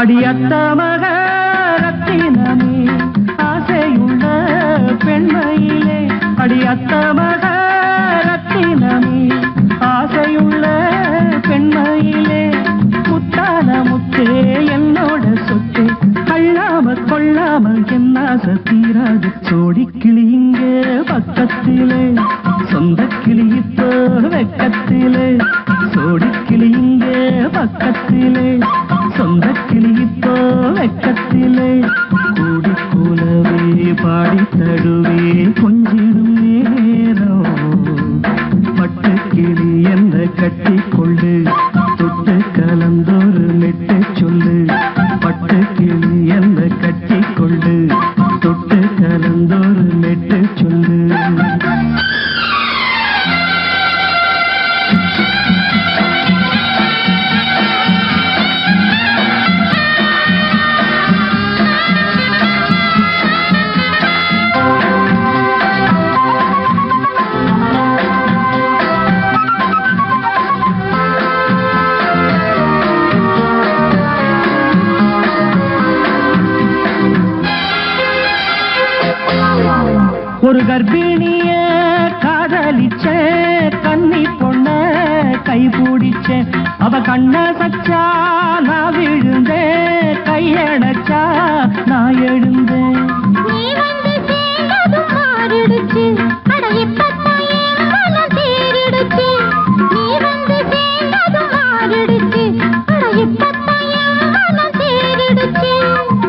அடியத்த மகரத்தினமே ஆசையுள்ள பெண்மையிலே அடியத்த மகரத்தினமே ஆசையுள்ள பெண்மையிலே முத்தான முத்தே என்னோட சொத்து அள்ளாம கொள்ளாம என்ன சத்தீராது சோடி கிளி இங்கே பக்கத்திலே சொந்த கிளி இப்போ வெக்கத்திலே சோடி கிளி இங்கே பக்கத்திலே சொந்த கிளி இப்போ வெக்கத்திலே கூடி கூலவே பாடி தடுவே கொஞ்சிடும் நேரம் பட்டு கிளி என்ன கட்டி கொள்ளு தொட்டு கலந்தொரு மெட்டு சொல்லு பட்டு கிளி என்ன கட்டி கொள்ளு தொட்டு கலந்தொரு மெட்டு சொல்லு ஒரு கர்ப்பிணிய காதலிச்ச கன்னி பொண்ண கை பிடிச்ச அவ கண்ண சச்சா நான் விழுந்தேன் கையடைச்சா நான் எழுந்தேன்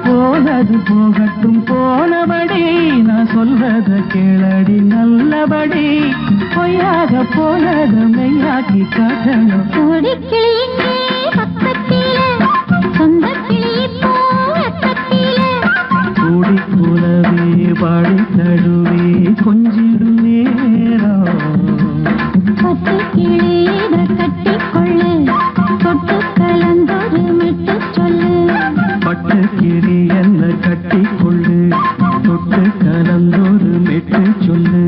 போனது போகட்டும் போனபடி நான் சொல்றத கேளடி நல்லபடி பொய்யாக போனது மெய்யாக்கி காட்டணும் கூடி கூலவே பாடி தடுவே கொஞ்சிடும் நேரம் பட்டு கிளியிட கட்டி கொள்ளு தொட்டு கலந்தொரு மெட்டு சொல்லு பட்டு கிளி என்ன கட்டி கொள்ளு தொட்டு கலந்தொரு மெட்டு சொல்லு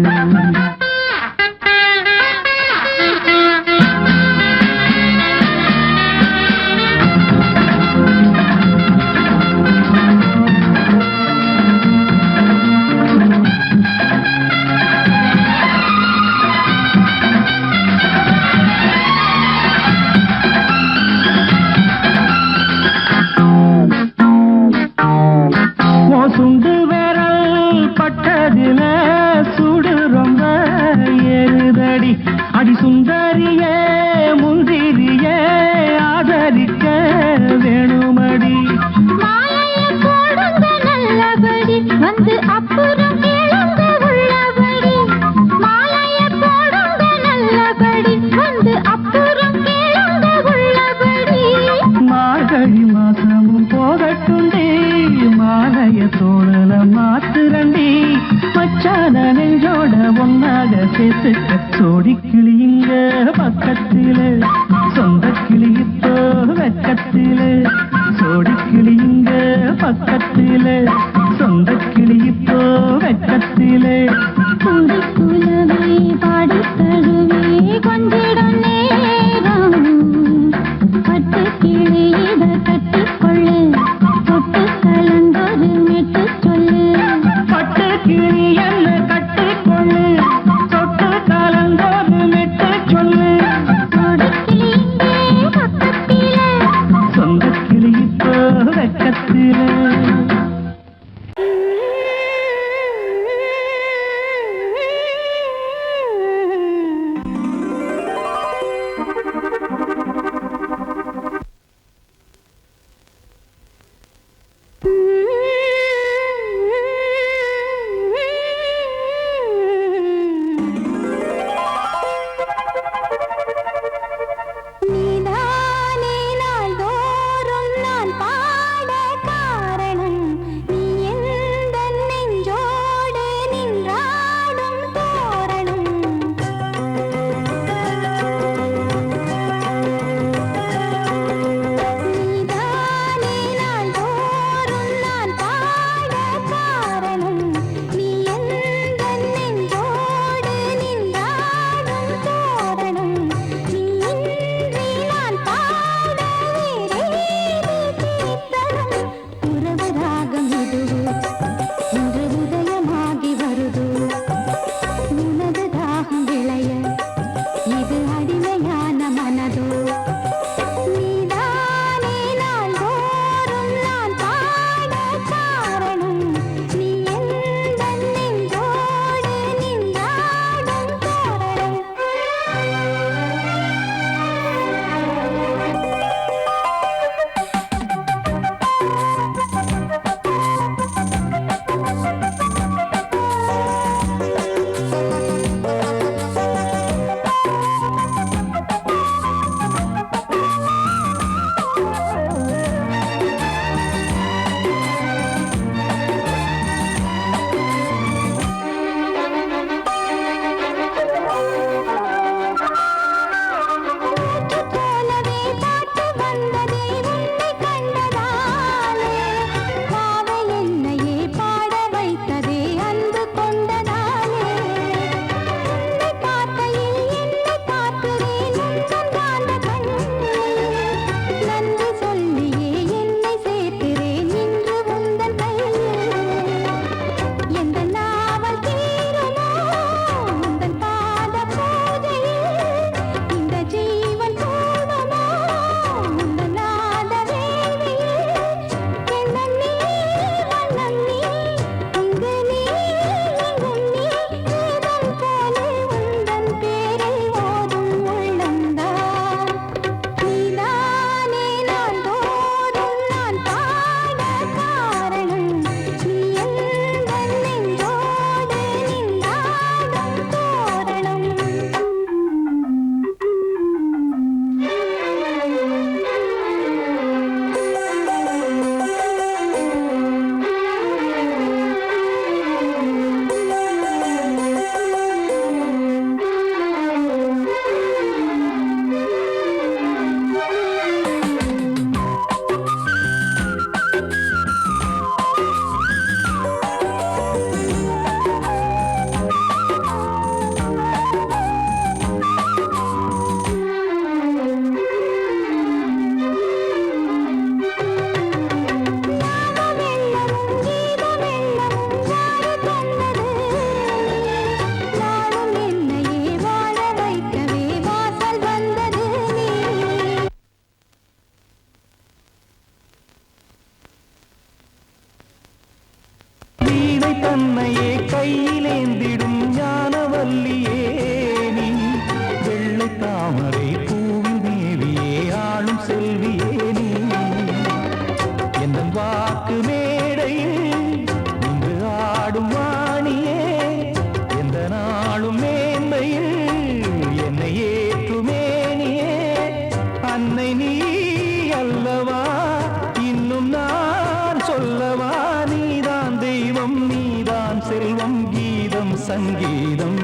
சுண்டு விரல் பட்டதில சுடு ரொம்ப ஏறுதடி அடி சுந்தரியே முந்திரியே ஆதரிக்க வேணுமடி நல்லபடி வந்து அப்புறம் கேளுங்க உள்ளபடி மாலைய போடுங்க நல்லபடி வந்து அப்புறம் கேளுங்க உள்ளபடி மார்கழி மாசமும் போகட்டுண்டி மாலைய தோழல மாத்துரண்டி மச்சான நெஞ்சோட ஒன்னாக சேர்த்து சோடி கிளிங்க பக்கத்திலே சொந்த கிளி இப்போ வெக்கத்திலே சோடி கிளிங்க பக்கத்திலே சொந்த கிளி இப்போ வெக்கத்திலே கூடி கூலவே பாடி தழுவே கொஞ்சிடம் நேரம் பட்டு கிளியிட கட்டி கொள்ளு தொட்டு கலந்தொரு மெட்டு சொல்லு பட்டு கிளி என்ன கட்டி கொள்ளு தொட்டு கலந்தொரு மெட்டு சொல்லு கொடி கிளியிங்கே பக்கத்திலே சொந்த கிளி இப்போ வெக்கத்திலே தன்னையே கையிலேந்திடும் ஞானவல்லியே நீ வெள்ளை தாமரை பூவில் மேவியே ஆளும் செல்வியே நீ என் வாக்கு மேடையில் இன்று ஆடும் வாணியே எந்த நாளும் மேன்மையில் என்னை ஏற்றுமேனியே அன்னை நீ அல்லவா இன்னும் நான் சொல்லவா நீதான் தெய்வம் நீதான் செல்வம் கீதம் சங்கீதம்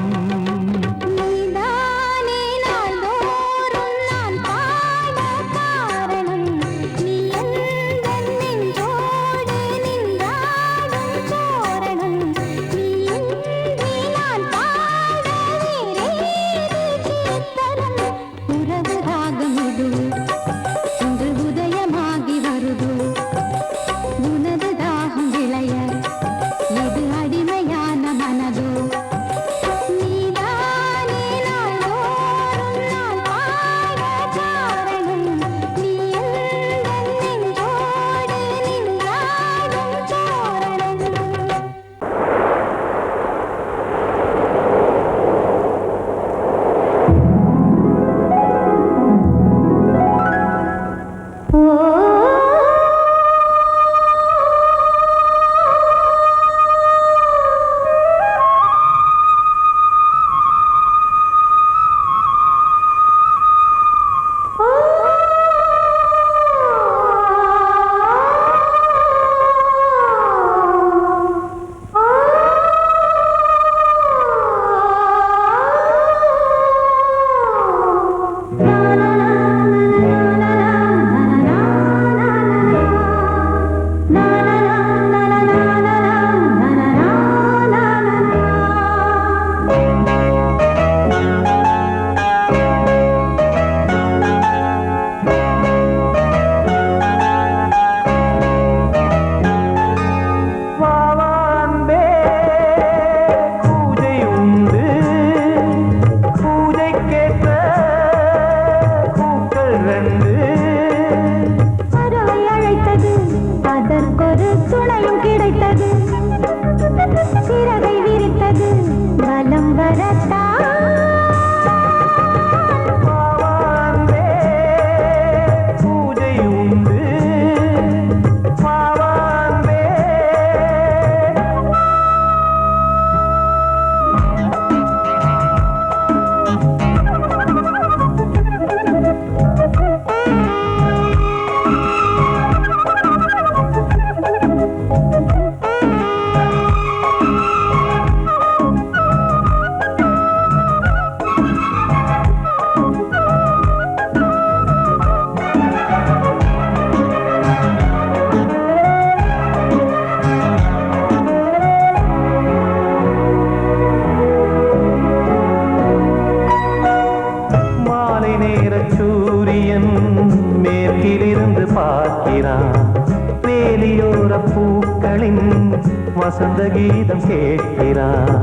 வசந்த கீதம் கேட்கிறான்.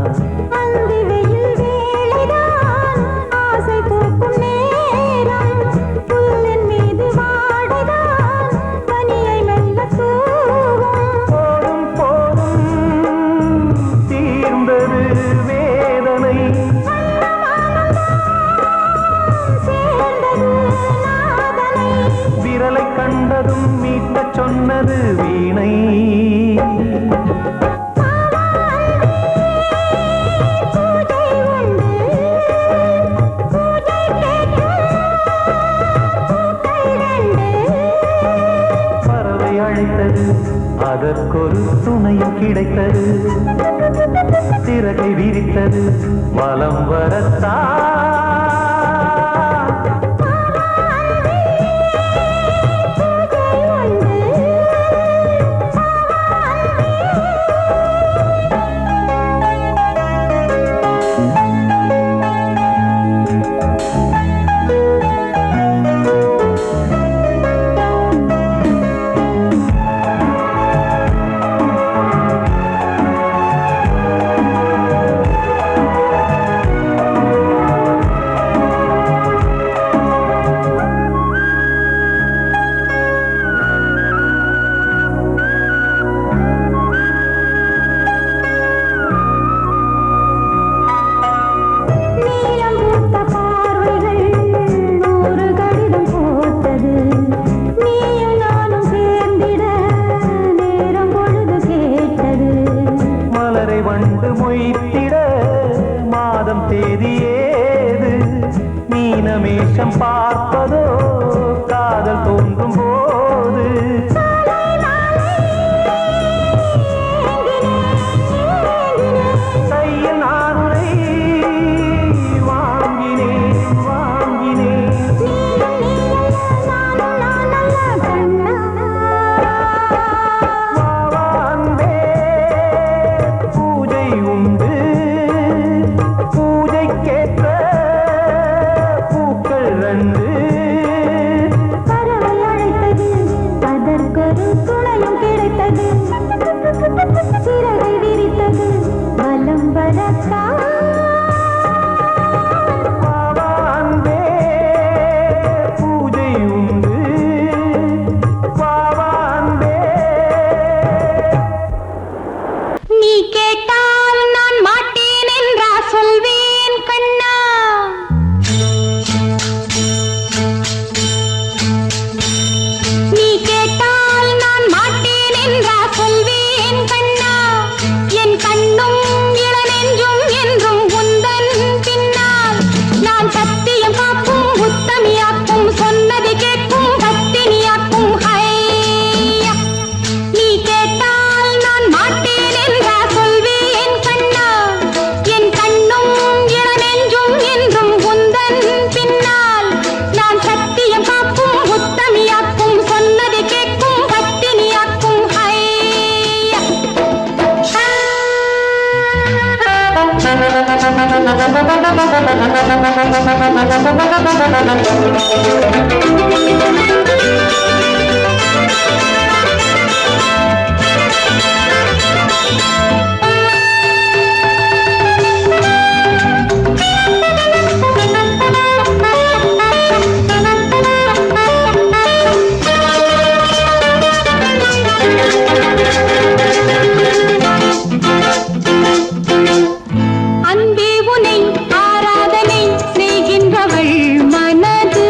அந்தி வெயில் வேளைதான் ஆசை தூக்கும் நேரம் புல்லின் மீது வாடைதான் பனியை மெல்ல தூவும். போதும் போதும் தீர்ந்தது வேதனை சேர்ந்தது நாதனை விரலை கண்டதும் மீட்டச் சொன்னது வீணை. அதற்கொரு துணையும் கிடைத்தது, சிறகை விரித்தது வலம் வரத்தான். அன்பே உனை ஆராதனை செய்கின்றவள் மனது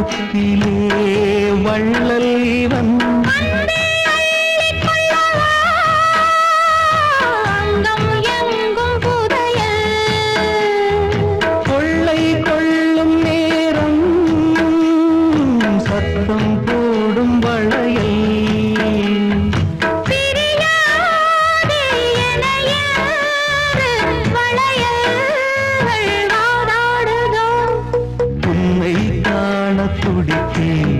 பருவத்திலே வள்ளல் இவன் அங்கம் எங்கும் புதையல் கொள்ளை கொள்ளும் நேரம் சத்தம் போடும் வளையல் பிரியாதே என யாரு வளையல்கள் வாதாடுதோ உன்னை காண துடித்தேன்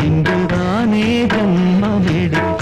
இங்குதானே ஜன்மம் எடுத்தேன்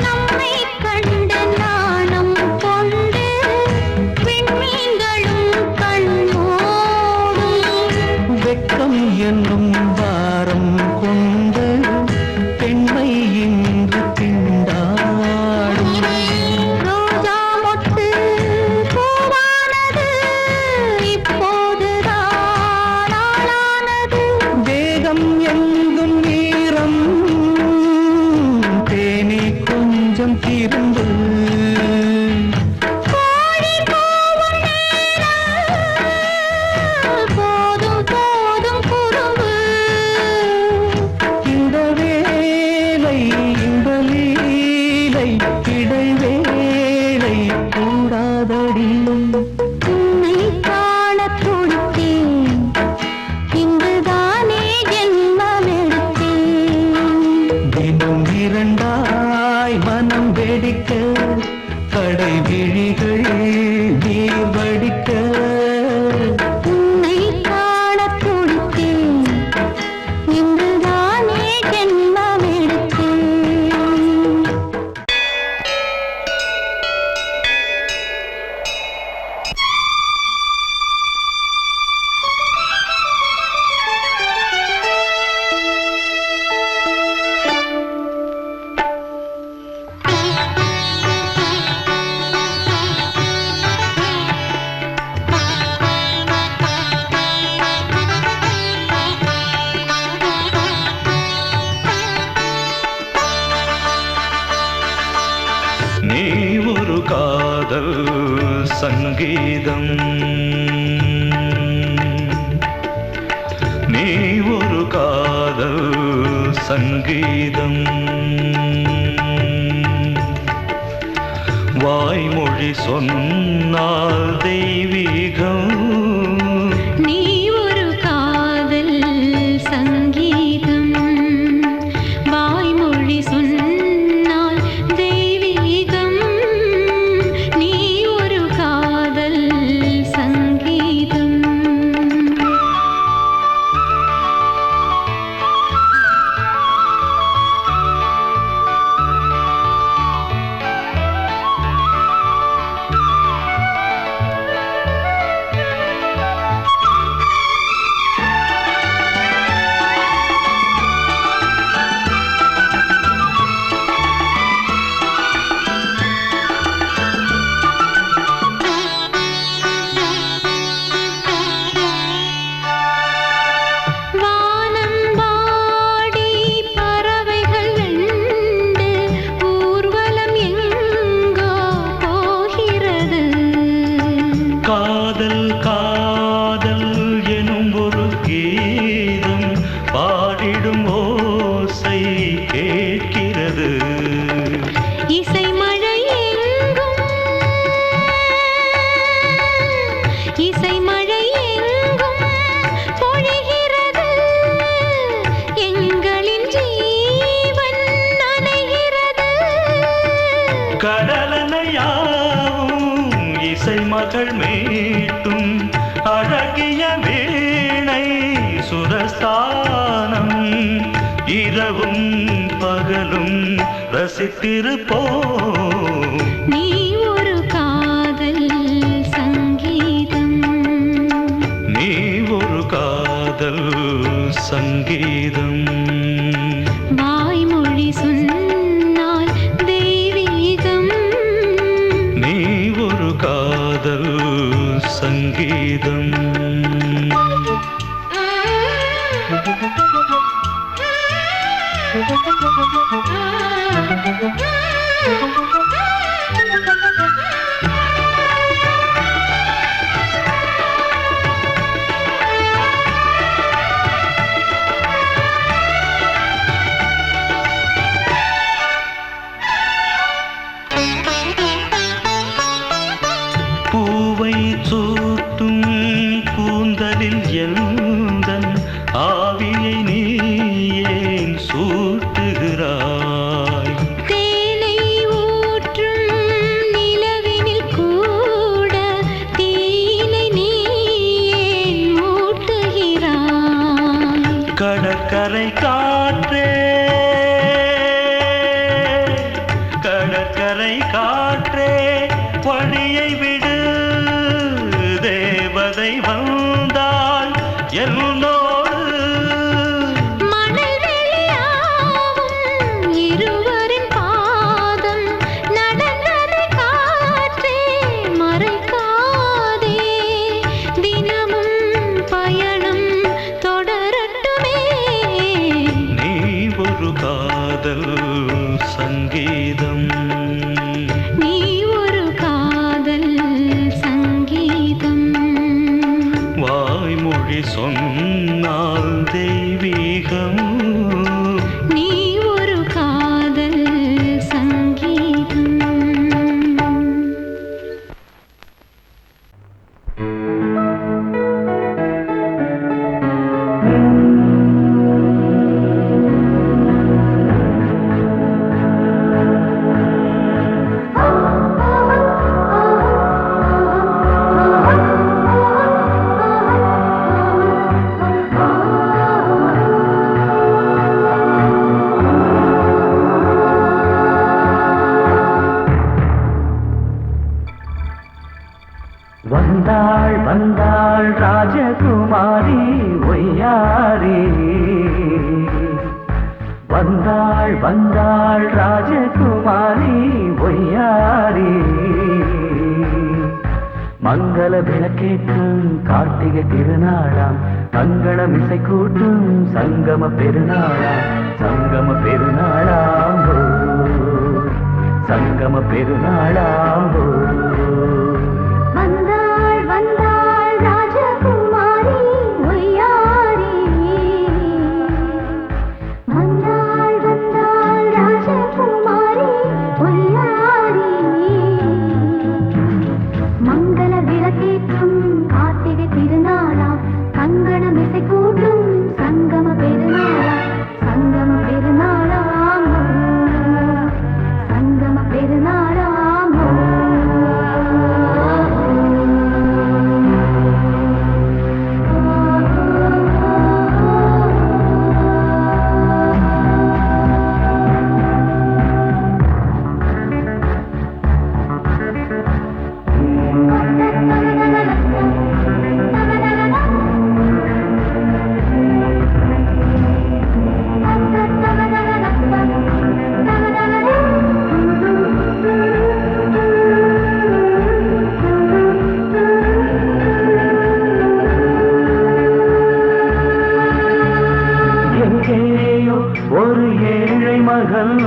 நம்மை கண்ட நாணம் கொண்டு விண்மீன்களும் கண்மூடும் வெட்கம் என்னும் வாரம் கொண்டு பெண்மை இன்று திண்டாடும் ரோஜா மொட்டு பூவானது இப்போதுதான் ஆளானது வேகம் எங்கும் நீரம் தேனி கொஞ்சம் திருந்து கோழி கூவும் நேரம் போதும் போதும் குறும்பு இந்த வேலை இந்த லீலை இடைவேளை கூடாதடியும் உன்னை காண துடித்தேன் இங்குதானே ஜென்மமெடுத்தேன் தினம் இரண்டாய் மனம் வெடிக்க கடை விழிகள் நீர் வடிக்க உன்னை காண துடித்தேன் இங்குதானே ஜென்மமெடுத்தேன் நீ ஒரு காதல் சங்கீதம் நீ ஒரு காதல் சங்கீதம் வாய்மொழி சொன்னால் தெய்வீகம் நீ ஒரு காதல் சங்கீதம் வாய்மொழி சொன்னால் தெய்வீகம் நீ ஒரு காதல் சங்கீதம் வானம்பாடி பறவைகள் வெண்டு ஊர்வலம் எங்கோ போகிறது காதல் காதல் எனும் ஒரு கீதம் பாடிடும் ஓசை கேட்கிறது இசை மழை எங்கும் இசை மழை எங்கும் பொழிகிறது எங்களின் ஜீவன் நனைகிறது கடலனையாவும் இசை மகள் மீட்டும் அழகிய வீணை சுரஸ்தானம் இரவும் பகலும் ரசித்திருப்போம். நீ ஒரு காதல் சங்கீதம், நீ ஒரு காதல் சங்கீதம். வாய்மொழி சொன்னால் தெய்வீகம். நீ ஒரு காதல் சங்கீதம். பூவை சூட்டும் கூந்தலில் எந்தன் ஆவியை நீ ஏன் சூட்டுகிறாய்? தேனை ஊற்றும் நிலவினில் கூட தீனை நீ ஏன் மூட்டுகிறாய்? கடற்கரை காற்றே, கடற்கரை காற்றே வழியை விடு. தேவதை வந்தாள் என்னோடு. மணல் வெளியாகும் இருவரின் பாதம் நடந்ததை காற்றே மறைக்காதே. தினமும் பயணம் தொடரட்டுமே. நீ ஒரு காதல் சங்கீதம். நீ ஒரு காதல் சங்கீதம். வாய்மொழி சொன்னால் தெய்வீகம். நீ ஒரு காதல் சங்கீதம். வந்தாள் வந்தாள் ராஜகுமாரி ஒய்யாரி. வந்தாள் வந்தாள் ராஜகுமாரி ஒய்யாரி. மங்கள விளக்கேற்றும் கார்த்திகை திருநாளாம், மங்களம் இசை கூட்டும் சங்கம பெருநாளாம். சங்கம பெருநாளாம் ஓ, சங்கம பெருநாளாம் ஓ. வந்தாள் வந்தாள் ராஜகுமாரி ஒய்யாரி. வந்தாள் வந்தாள் ராஜகுமாரி ஒய்யாரி. மங்கள விளக்கேற்றும் கார்த்திகை திருநாளாம், கங்கணம் இசை கூட்டும் சங்கம பெருநாளாம். சங்கம பெருநாளாம் ஓ, சங்கம பெருநாளாம் ஓ. எங்கேயோ ஒரு ஏழை மகள்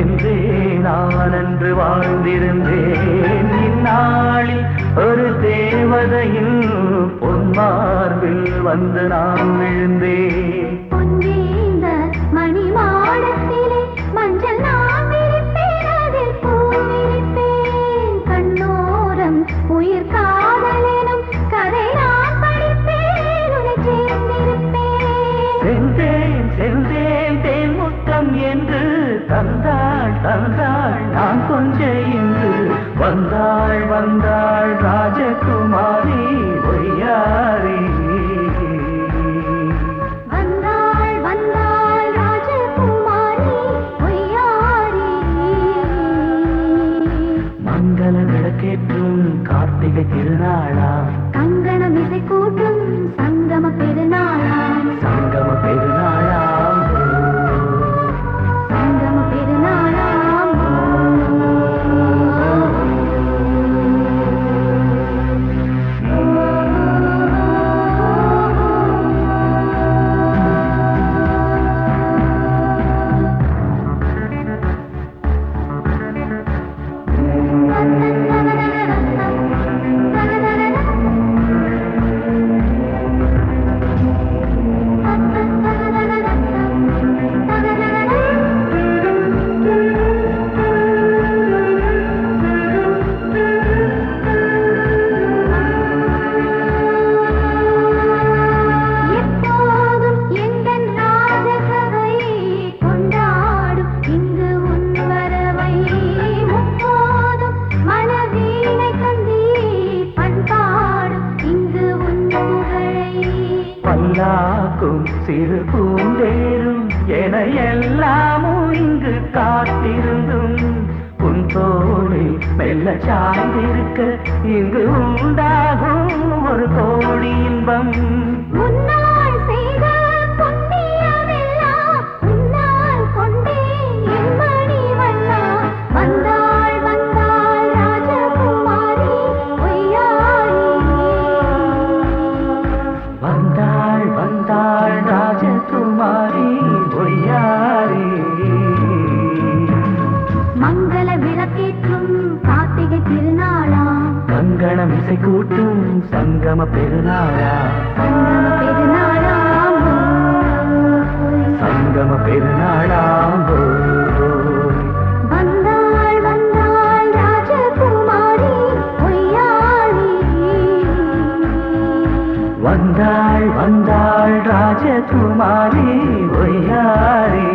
என்றே நான் அன்று வாழ்ந்திருந்தேன். இந்நாளில் ஒரு தேவதையில் பொன்மார்பில் வந்து நான் விழுந்தேன். பொன்னேந்த மணி மாடத்திலே மஞ்சள் நான் விரிப்பேன், அதில் பூ விரிப்பேன். கண்ணோரம் உயிர் காதலெனும் கதை நான் படிப்பேன், உன்னை சேர்ந்திருப்பேன். சென்றேன் சென்றேன் தேன் முத்தம் என்று தந்தாள் தந்தாள் நான் கொஞ்ச இன்று. வந்தாள் வந்தாள் ராஜகுமாரி ஒய்யாரி. வந்தாள் வந்தாள் ராஜகுமாரி ஒய்யாரி. கார்த்திகை திருநாளாம் கங்கணம் இசை கூட்டும் சங்கம பெருநாளாம் சங்கம பெருநாளாம் சங்கம பெருநாளாம் எப்போதும் எந்தன் ராஜசபை கொண்டாடும் இங்கு உன் வரவை முப்போதும் மனவீணை தந்தி பண்பாடும் இங்கு உன் புகழை பல்லாக்கும் சிறு பூந்தேரும் என எல்லாமும் இங்கு காத்திருந்தும் உன் தோழி மெல்ல சாய்ந்திருக்க இங்கு உண்டாகும் ஒரு கோடி இன்பம் முன்னால் செய்த புண்ணியமெல்லாம் உன்னால் கொண்டேன் என் மணி வண்ணா வந்தாள் வந்தாள் ராஜகுமாரி பொய்யாரி வந்தாள் வந்தாள் ராஜகுமாரி பொய்யாரி மங்கள விளக்கேற்றும் கார்த்திகை திருநாளாம் கங்கணம் இசை கூட்டும் சங்கம பெருநாளா சங்கம பெருநாளாம் சங்கம பெருநாளாம் வந்தாள் வந்தாள் ராஜகுமாரி பொய்யாரி வந்தாள் வந்தாள் ராஜகுமாரி பொய்யாரி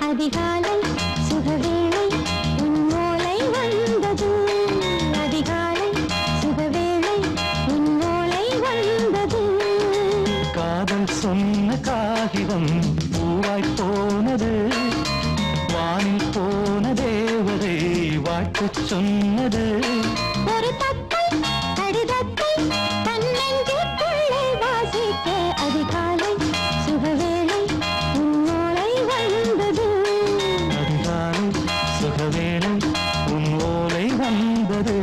அதிகாலை சுகவேளை உன் ஓலை வந்தது அதிகாலை சுகவேளை உன் ஓலை வந்தது காதல் சொன்ன காகிதம் பூவாய் போனது வானில் போன தேவதை வாழ்த்து சொன்னது ஒரு தத்தை கடிதத்தை தன்னெஞ்சுக்குள்ளே வாசிக்க அதிகாலை சுகவேளை உன் ஓலை வந்தது அதிகாலை சுகவேளை உன் ஓலை வந்தது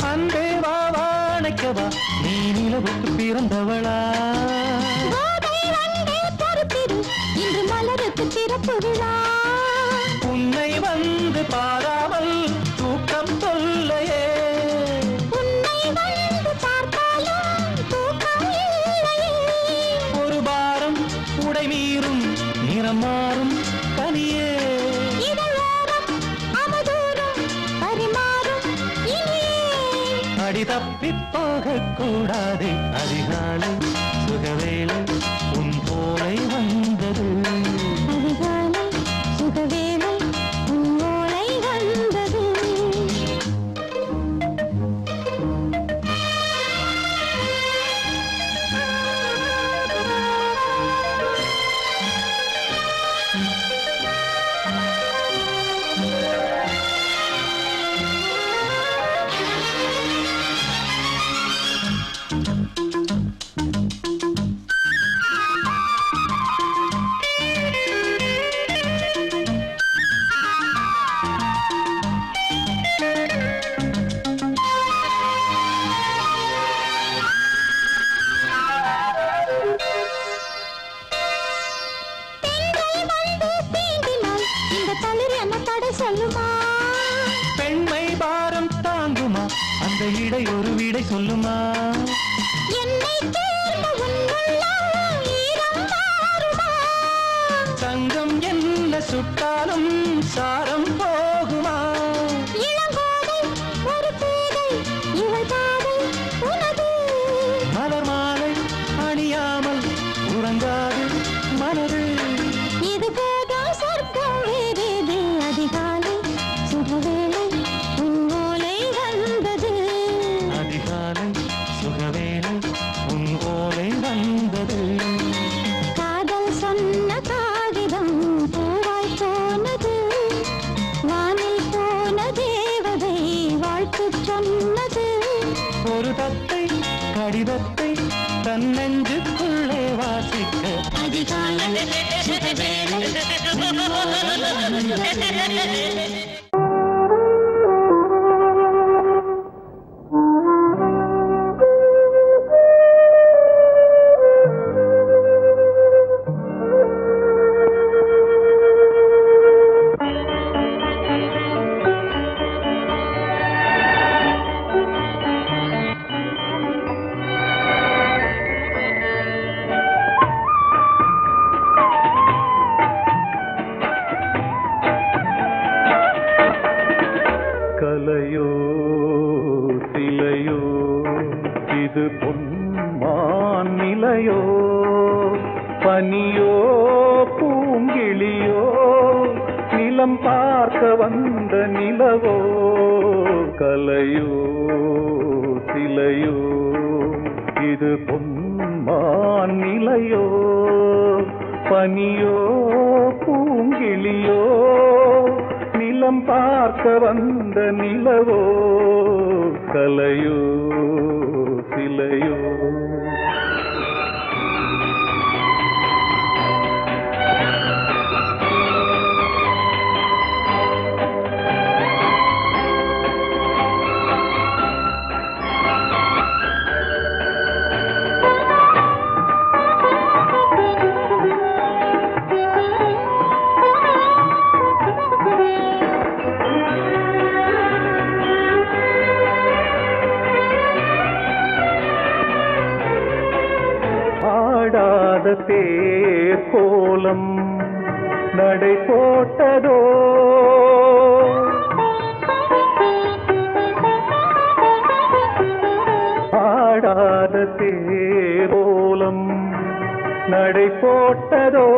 அன்பே வா வாழைக்கவா நீ நிலவுக்கு பிறந்தவளா கோதை வந்தே பொறுத்திரு இன்று மலருக்கு திறப்பு விழா உன்னை வந்து பாராமல் தூக்கம் சொல்லையே உன்னை வந்து பார்த்தாலும் தூக்கம் இல்லையே ஒரு பாரம் உடை மீறும் நிறம் மாறும் கனியே இதழோரம் அவதூறும் பரிமாறும் இனியே அடி தப்பி போகக் கூடாதே அதிகாலை சுகவேளை உன் போலை வந்தது அதிகாலை சுகவேளை உன் ஓலை வந்தது இடை ஒரு விடை சொல்லுமா என்னை தேர்ந்த உன் உள்ளம் ஈரம் மாறுமா? தங்கம் என்ன சுட்டாலும் சாரம் போகுமா இளங்கோதை ஒரு பேதை இவள் பாதை உனது. மலர் மாலை அணியாமல் உறங்காது மனது இது போதும் சொர்க்கம் வேறேது. அதிகாலை சுகவேளை உன் ஓலை வந்தது. அதிகாலை சுகவேளை உன் ஓலை வந்தது காதல் சொன்ன காகிதம் பூவாய் போனது. வானில் போன தேவதை வாழ்த்து சொன்னது. ஒரு தத்தை கடிதத்தை தன் நெஞ்சுக்குள்ளே வாசிக்க அதிகாலை சுகவேளை உன் ஓலை வந்தது. கலையோ சிலையோ இது பொன்மான் நிலையோ பனியோ பூங்கிளியோ நிலம் பார்க்க வந்த நிலவோ கலையோ சிலையோ இது பொன்மான் நிலையோ பனியோ பூங்கிளியோ நிலம் பார்க்க வந்த நிலவோ கலையோ சிலையோ ஆடாத தேர் கோலம் நடை போட்டதோ ஆடாத தேர் கோலம் நடை போட்டதோ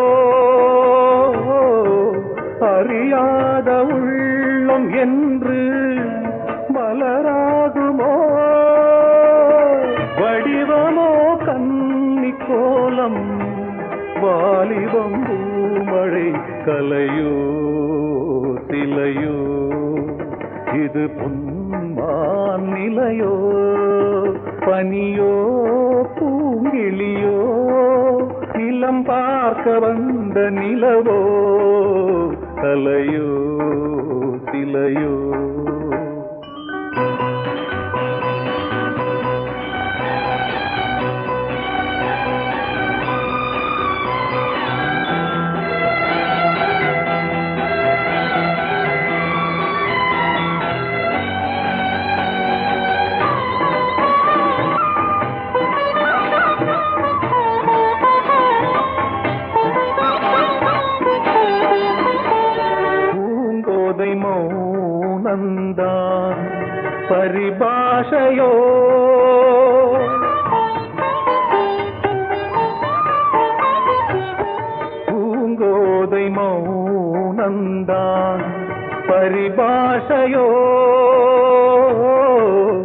அறியாத உள்ளம் என்று மலராகுமோ வடிவமோ கன்னி கோலம் வாலிபம் பூமழை கலையோ சிலையோ இது பொன்மான் நிலையோ பனியோ பூங்கிளியோ நிலம் பார்க்க வந்த நிலவோ கலையோ சிலையோ பூங்கோதை மௌனந்தான் பரிபாஷையோ பூங்கோதை மௌனந்தான் பரிபாஷையோ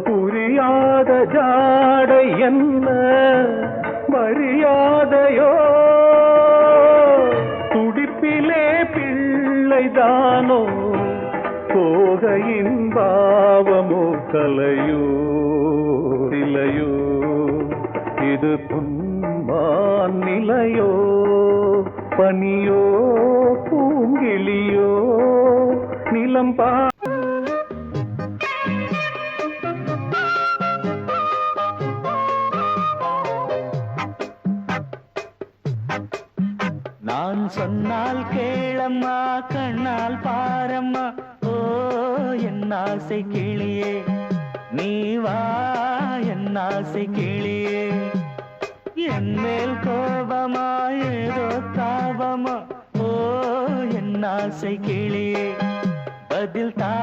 புரியாத ஜாடை என்ன மரியாதையோ துடிப்பிலே பிள்ளைதானோ சோகையின் பாவமோ கலையோ சிலையோ இது பொன்மான் நிலையோ பனியோ பூங்கிளியோ நிலம் பா நான் சொன்னால் கேளம்மா கண்ணால் பாரம்மா ஓ என் ஆசை கிளியே நீ வா என் ஆசை கிளியே, என் மேல் கோபமா ஏதோ தாபமா, ஓ என் ஆசை கிளியே, பதில் தா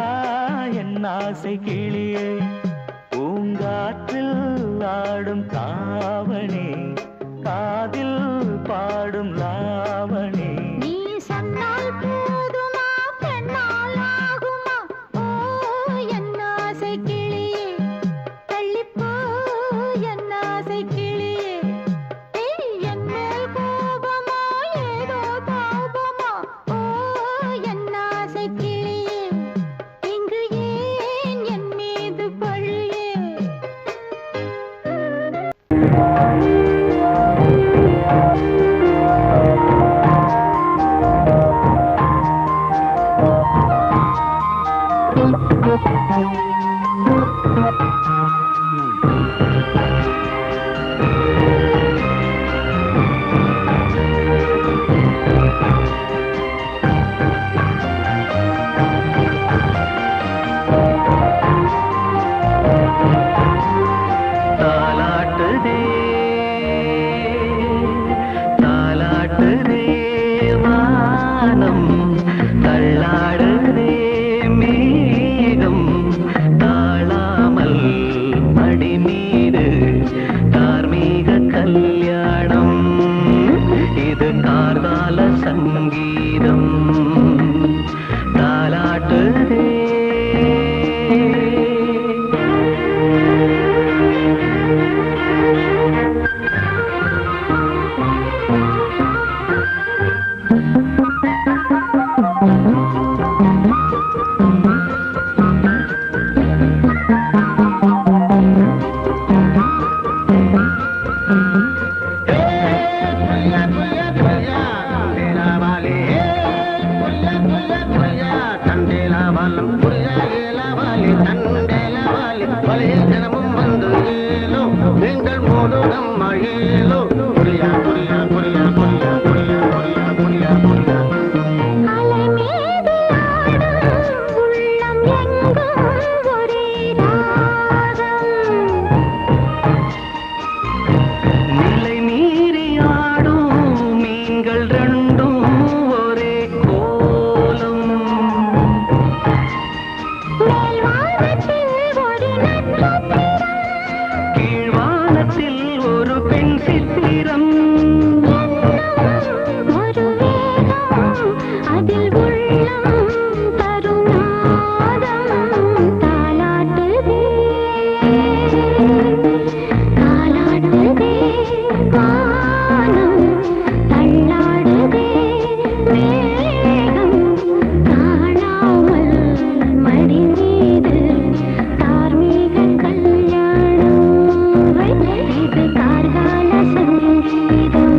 என் ஆசை கிளியே, பூங்காற்றில் ஆடும் தாவணி, காதில் பாடும் லாவணி. நீ சொன்னால் போதுமா பெண்ணால் ஆகுமா, ஓ என் ஆசை கிளியே, தள்ளிப்போ என் ஆசை கிளியே, என் மேல் கோபமா ஏதோ தாபமா, ஓ என் ஆசை கிளியே, இங்கு ஏன் என் மீது பழியே. தாலாட்டுதே தாலாட்டுதே வானம், தள்ளாடுதே மேகம், தாழாமல் மடி மீது தார்மீக கல்யாணம், இது கார்கால சங்கீதம். தாலாட்டுதே அலை மீது ஆடும் உள்ளம் எங்கும் ஒரே ராகம், நிலை மீறி ஆடும் மீன்கள் ரெண்டும் ஒரே கோலம், மேல்வானத்தில் ஒரு நட்சத்திரம், கீழ்வானத்தில் ஒரு பெண் சித்திரம், ஒரு வேகம் அதில் உள்ளம் தரும் நாதம். தாலாட்டுதே தாலாட்டுதே வானம், தள்ளாடுதே மேகம், காணாமல் மடி மீது தார்மீக கல்யாணம், இது கார்கால சங்கீதம்.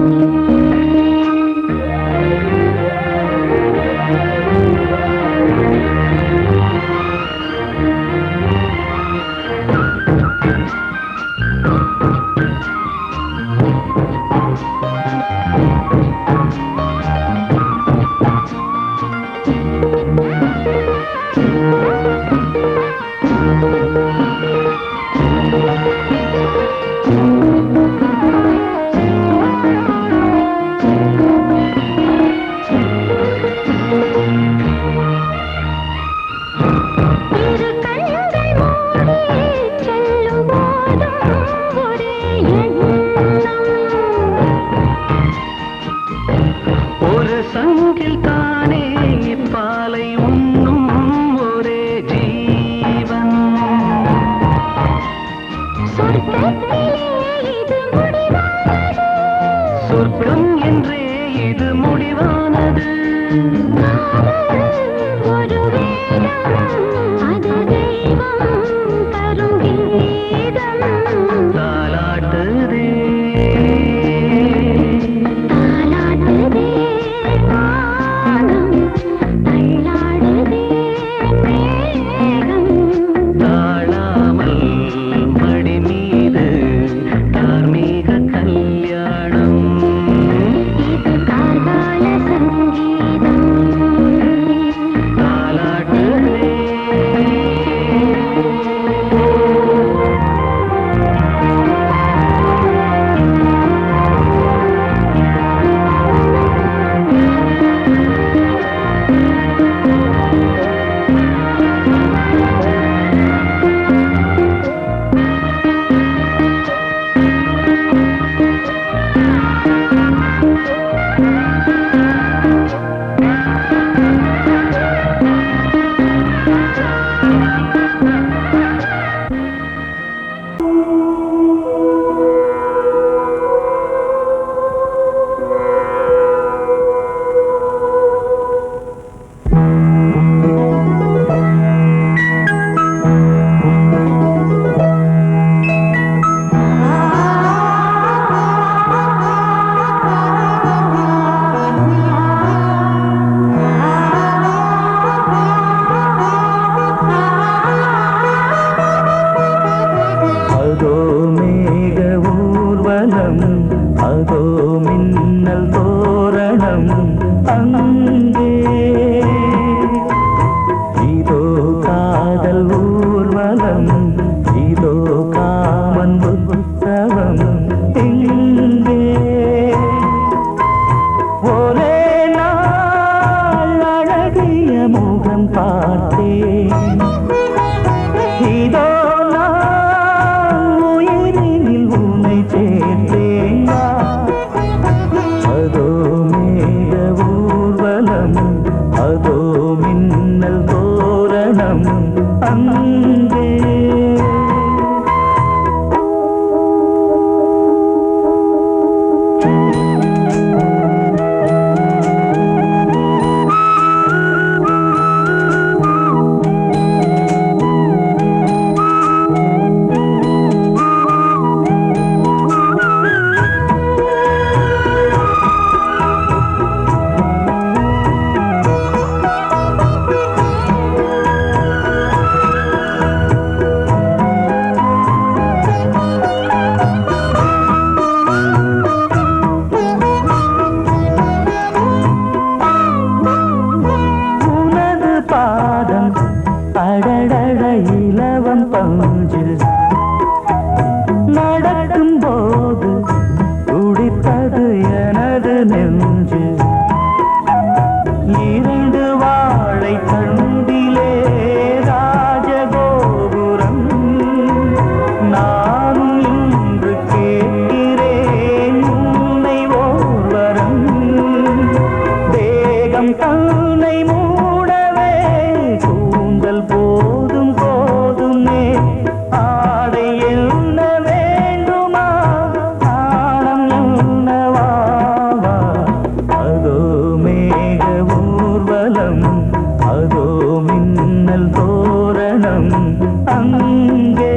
இரு கண்கள் மூடி செல்லும் போதும் ஒரே எண்ணம், ஒரு சங்கில் தானே பாலை உண்ணும் ஒரே ஜீவன், சொர்க்கத்திலே இது முடிவானது, சொர்க்கம் என்றே இது முடிவானது, ஒரு வேதம் அது தெய்வம் தரும் கீதம். தாலாட்டுதே தாலாட்டுதே வானம், தள்ளாடுதே மேகம், தாழாமல் மடி மீது தார்மீக கல்யாணம், இது கார்கால சங்கீதம். தாலாட்டுதே மின்னல் தோரணம் அங்கே இதோ காதல் ஊர்வலம் இதோ காமன் உற்சவம் எங்கே ஒரே நாள் அழகிய முகம் பார்த்தேன் இதோ நான் உயிரினில் உன்னை சேர்த்தேன் அதோ மேக ஊர்வலம் அதோ மின்னல் தோரணம் அங்கே அடடட இலவம் பஞ்சு நடக்கும் போது துடித்தது எனது நெஞ்சு இரண்டு வாழை தண்டிலே ராஜகோபுரம் நானும் இன்று கேட்கிறேன் உன்னை ஓர்வரம் தேகம் தன்னை மூடவே கூந்தல் போதும் போதுமே ஆடை என்ன வேண்டுமா ஆடம் என்னவா அதோ மேக ஊர்வலம் அதோ மின்னல் தோரணம் அங்கே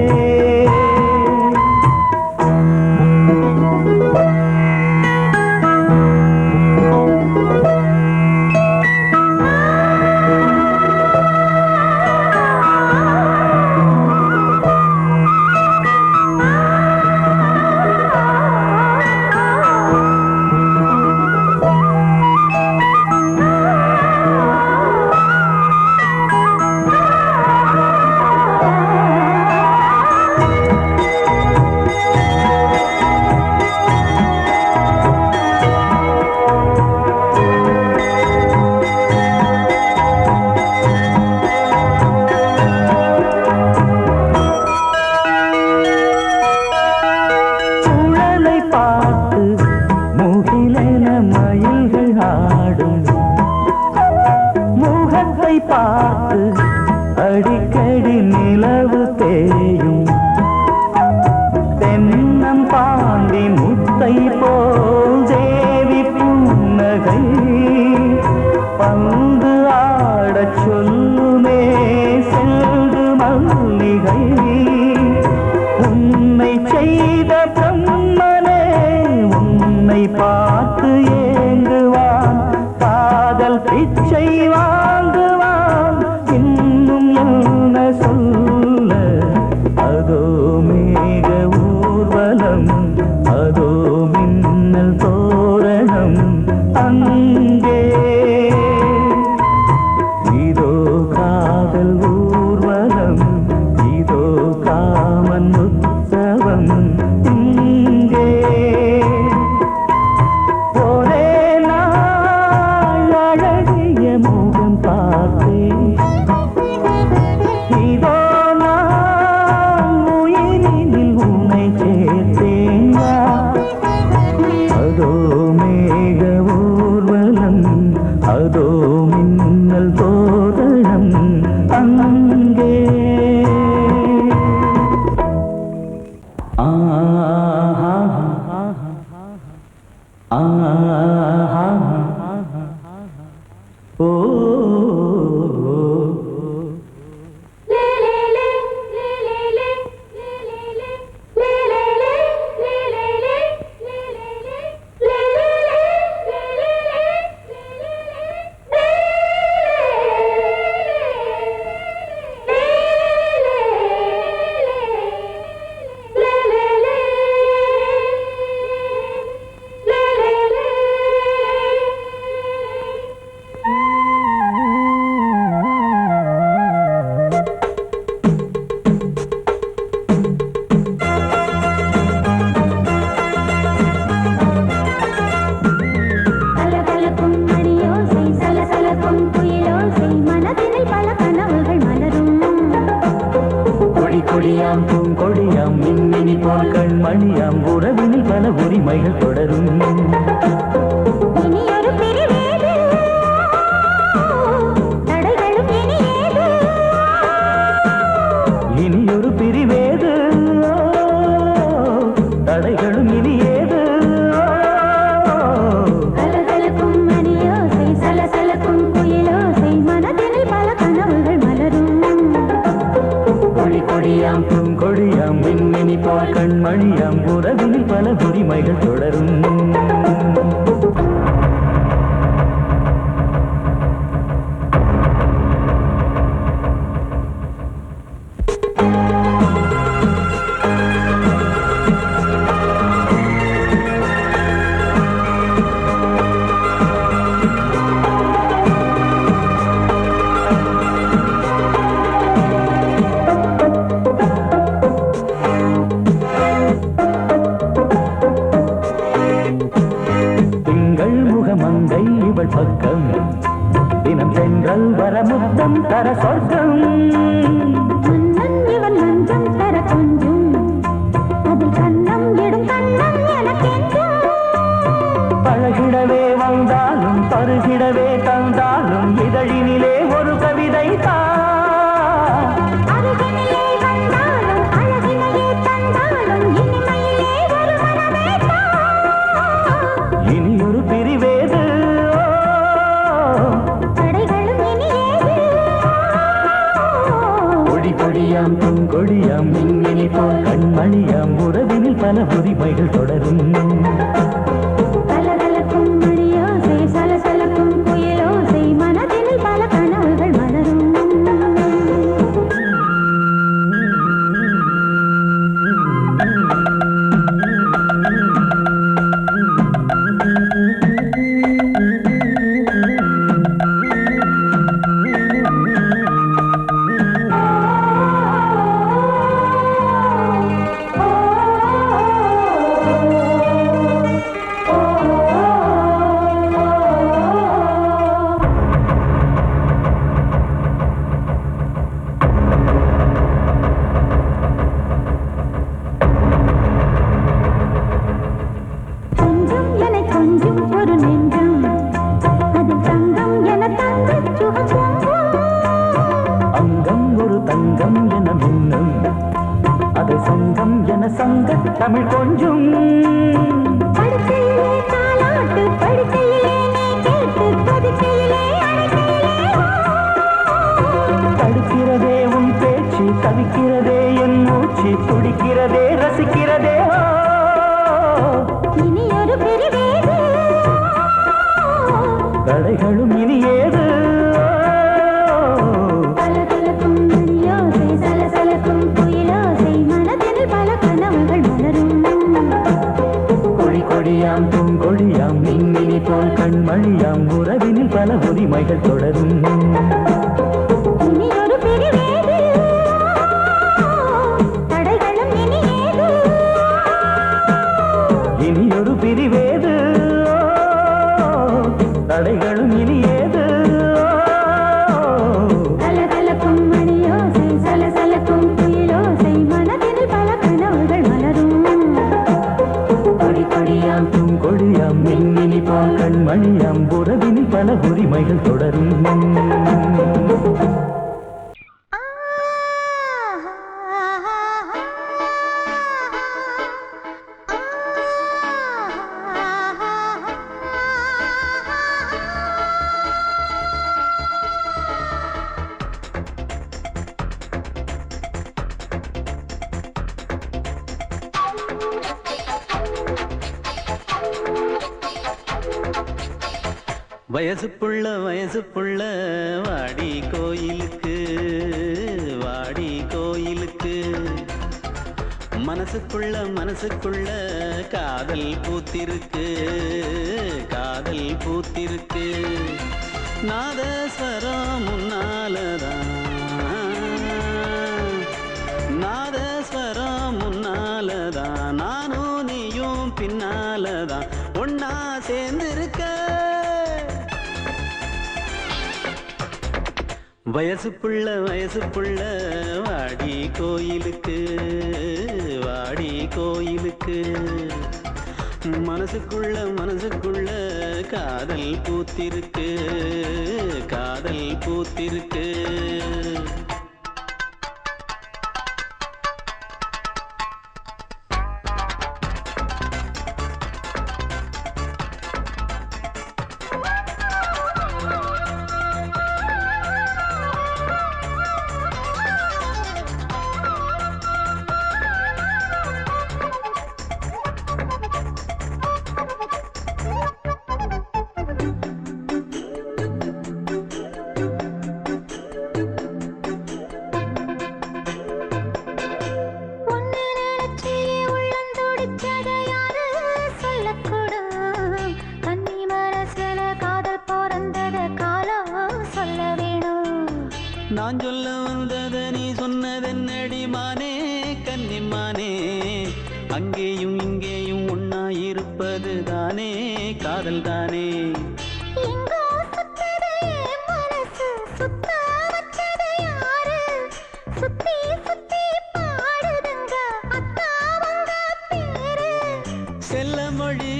மயில்கள் ஆடும் முகத்தை பார்த்து அடிக்கடி நிலவு தேயும் தென்னம் பாண்டி முத்தை போல் தேவி புன்னகை பந்து ஆடச் சொல்லுமே செல்து மல்லிகை உன்னை செய்த பிரம்மனே உன்னை பார்த்து ஏங்குவான் காதல் பிச்சை வாங்குவான் இன்னும் என்ன சொல்ல அதோ மேக ஊர்வலம் அதோ மின்னல் தோரணம் அங்கே இதோ காதல் ஊர்வலம் இதோ காமன் உற்சவம் இங்கே ஒரே நாள் அழகிய முகம் பார்த்தேன் இதோ நான் உயிரினில் உன்னை சேர்த்தேன் அதோ மேக ஊர்வலம் அதோ மின்னல் தோரணம் அங்கே ஓ la la முகமங்கை இவள் பக்கம் தினம் சென்றல் வர முத்தம் தர சொர்க்கம் மன்னன் இவன் மஞ்சம் தர கொஞ்சம் அதில் கண்ணம் இடும் கண்ணம் எனக்கென்றும் பழகிடவே வந்தாலும் பருகிடவே தந்தாலும் இதழினிலே ஒரு கவிதை அருகினிலே வந்தாலும் அழகினையே தந்தாலும் இனிமையிலே ஒரு மனமே இனியொரு பிரிவேது தடைகளும் இனியேது கொடி கொடியாம் பொங்கொடியாம் மின்மினி போல் கண்மணியாம் உறவினில் பல உரிமைகள் தொடரும் கலகலக்கும் மணியோசை சலசலக்கும் குயிலோசை மனதினில் பல கனவுகள் மலரும் கொஞ்சம் என கொஞ்சம் ஒரு நெஞ்சம் அது தங்கம் என தங்கச் சுகம் பொங்கும் அங்கம் ஒரு தங்கம் என மின்னும் அதை சங்கம் என சங்க தமிழ் கொஞ்சும் படுக்கையிலே தாலாட்டு படுக்கையிலே நீ கேட்டு கொதிக்கையிலே அழைக்கையிலே தடுக்கிறதே உன் பேச்சு தவிக்கிறதே என் மூச்சு துடிக்கிறதே ரசிக்கிறதே இனி ஒரு பிரிவேது தடைகளும் இனி ஏது கலகலக்கும் மணியோசை சலசலக்கும் குயிலோசை மனதில் பல கனவுகள் மலரும் கொடி கொடியாம் பூங்கொடியாம் மின்மினி போல் கண்மணியாம் உறவினில் பல உரிமைகள் தொடரும் இனி ஒரு பிரிவேது தடைகளும் இனியேது இனியொரு பிரிவேது தடைகளும் இனி ஏது கலகலக்கும் மணியோசை சலசலக்கும் குயிலோசை மனதில் பல கனவுகள் மலரும் கொடி கொடியாம் பூங்கொடியாம் மின்மினி போல் கண்மணியாம் உறவினில் பல உரிமைகள் தொடரும் வயசு புள்ள வாடி கோயிலுக்கு மனசுக்குள்ள காதல் பூத்திருக்கு நாதஸ்வரம் முன்னாலதான் நானும் நீயும் பின்னாலதான் ஒன்னா சேர்ந்திருக்க வயசு புள்ள வாடி கோயிலுக்கு மனசுக்குள்ள காதல் பூத்திருக்கு நான் சொல்ல வந்தத நீ சொன்னதென்னடி மானே கன்னிமானே, அங்கேயும் இங்கேயும் ஒன்னா இருப்பது தானே காதல் தானே. தானே எங்கோ சுத்ததே மனசு சுத்த வச்சது யாரு சுத்தி சுத்தி பாடுதுங்க அத்தாவங்க பேரு செல்ல மொழி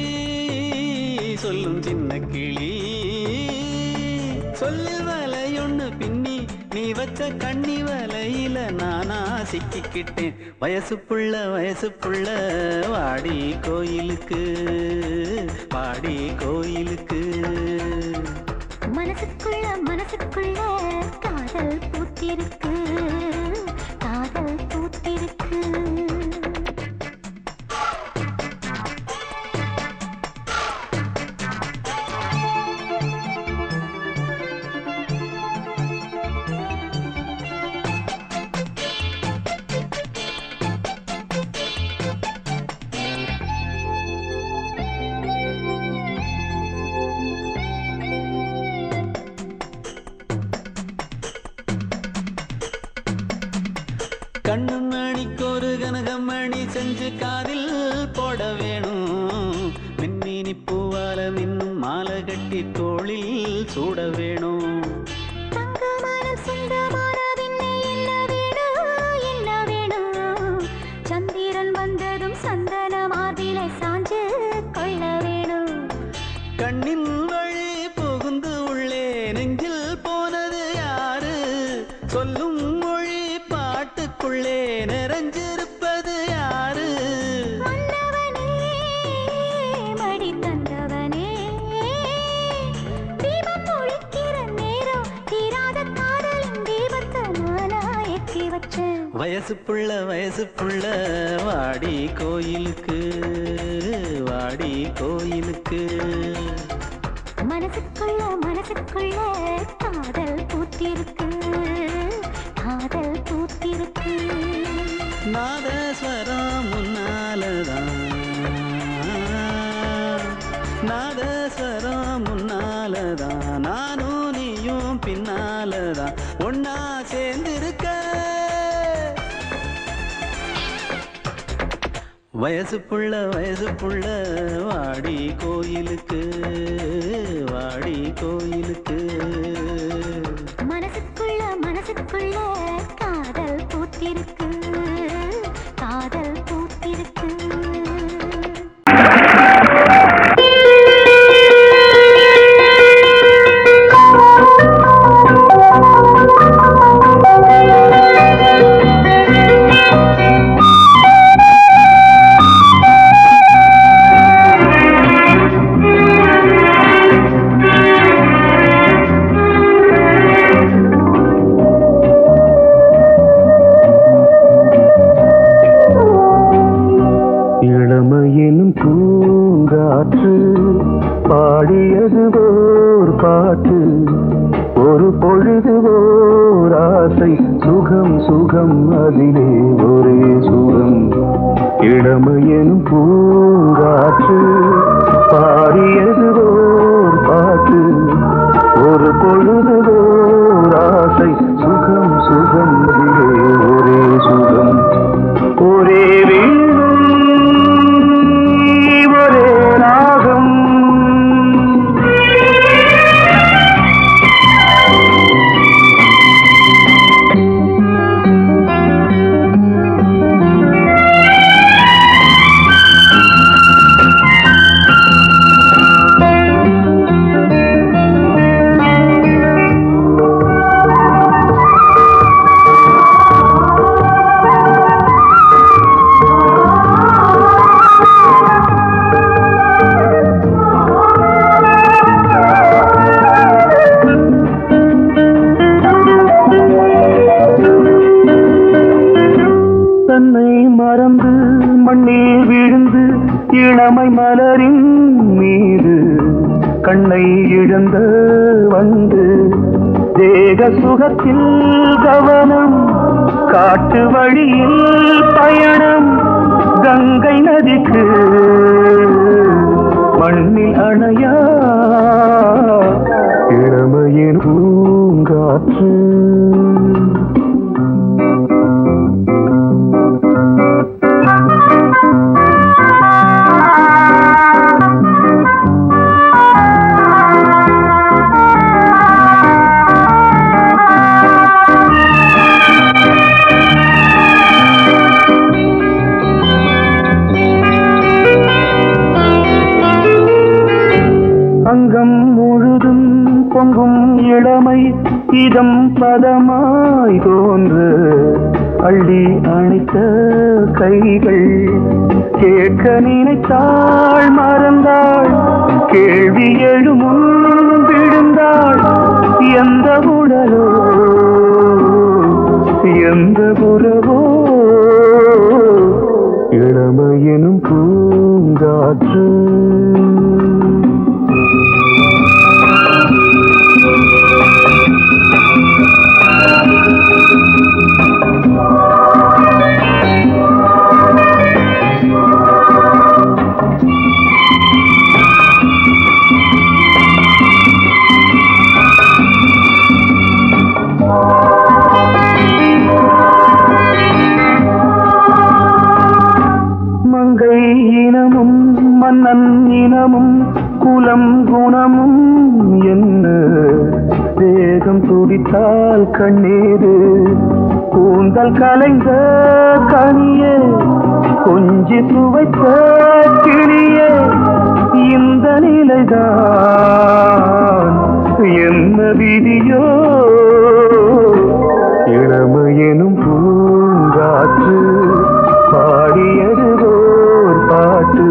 சொல்லும் சின்ன கிளி சொல்லில் வலையொன்னு பின்னி நீ வச்ச கண்ணி வலையில நானா சிக்கிக்கிட்டேன் வயசு புள்ள வாடி கோயிலுக்கு வாடி கோயிலுக்கு மனசுக்குள்ள காதல் பூத்திருக்கு காதல் பூத்திருக்கு கண்ணு மணிக்கு ஒரு கனகமணி செஞ்சு காதில் போட வேணும் மின்மினி பூவால மின்னும் மாலை கட்டி தோளில் சூட வேணும் தங்கமனம் சொந்தமான பின்னே என்ன வேணும் சந்திரன் வந்ததும் சந்தன மார்பிலை சாஞ்சு கொள்ள வேணும் கண்ணின் வழி புகுந்து உள்ளே நெஞ்சில் போனது யாரு சொல்லும் மொழி பாட்டுக்குள்ளே நிறைஞ்சிருப்பது யாரு மன்னவனே மடி தந்தவனே தீபம் ஒழிக்கிற நேரம் தீராத காதலின் தீபத்தை நானா ஏற்றி வச்சேன் வயசு புள்ள வாடி கோயிலுக்கு வாடி கோயிலுக்கு மனசுக்குள்ள காதல் பூத்திருக்கு காதல் பூத்திருக்கு நாதஸ்வரம் முன்னாலதான் நானும் நீயும் பின்னாலதான் ஒன்னா சேர்ந்திருக்க வயசு புள்ள வாடி கோயிலுக்கு வாடி கோயிலுக்கு மனசுக்குள்ள காதல் பூத்திருக்கு காதல் பூத்திருக்கு இளமையினும் பூங்காற்று பாடியது ஓர் பாட்டு ஒரு பொழுது ஓர் ஆசை சுகம் சுகம் அதிலே ஒரே சுகம் இளமையினும் பூங்காற்று பாடியது ஓர் பாட்டு ஒரு பொழுது ஓர் ஆசை சுகம் சுகம் அதிலே ஒரே சுகம் ஒரே இளமை மலரின் மீது கண்ணை இழந்த வந்து தேக சுகத்தில் கவனம் காட்டு வழியில் பயணம் கங்கை நதிக்கு மண்ணில் அணையா இளமையின் பூங்காற்று முழுதும் பொங்கும் இளமை இதம் பதமாய் தோன்று அள்ளி அணைத்த கைகள் கேட்க நினைத்தாள் மறந்தாள் கேள்வி எழுமுன் விழுந்தாள் எந்த உடலோ எந்த புறவோ இளமையெனும் பூங்காற்று மங்கை இனமும் மன்னன் இனமும் குலம் குணமும் என்ன தேகம் துடித்தால் கண்ணீரு கூந்தல் கலைந்த கனியே கொஞ்சி துவைத்த கிளியே இந்த நிலைதான் என்ன விதியோ இளமையெனும் பூங்காற்று பாடியதுவோர் பாட்டு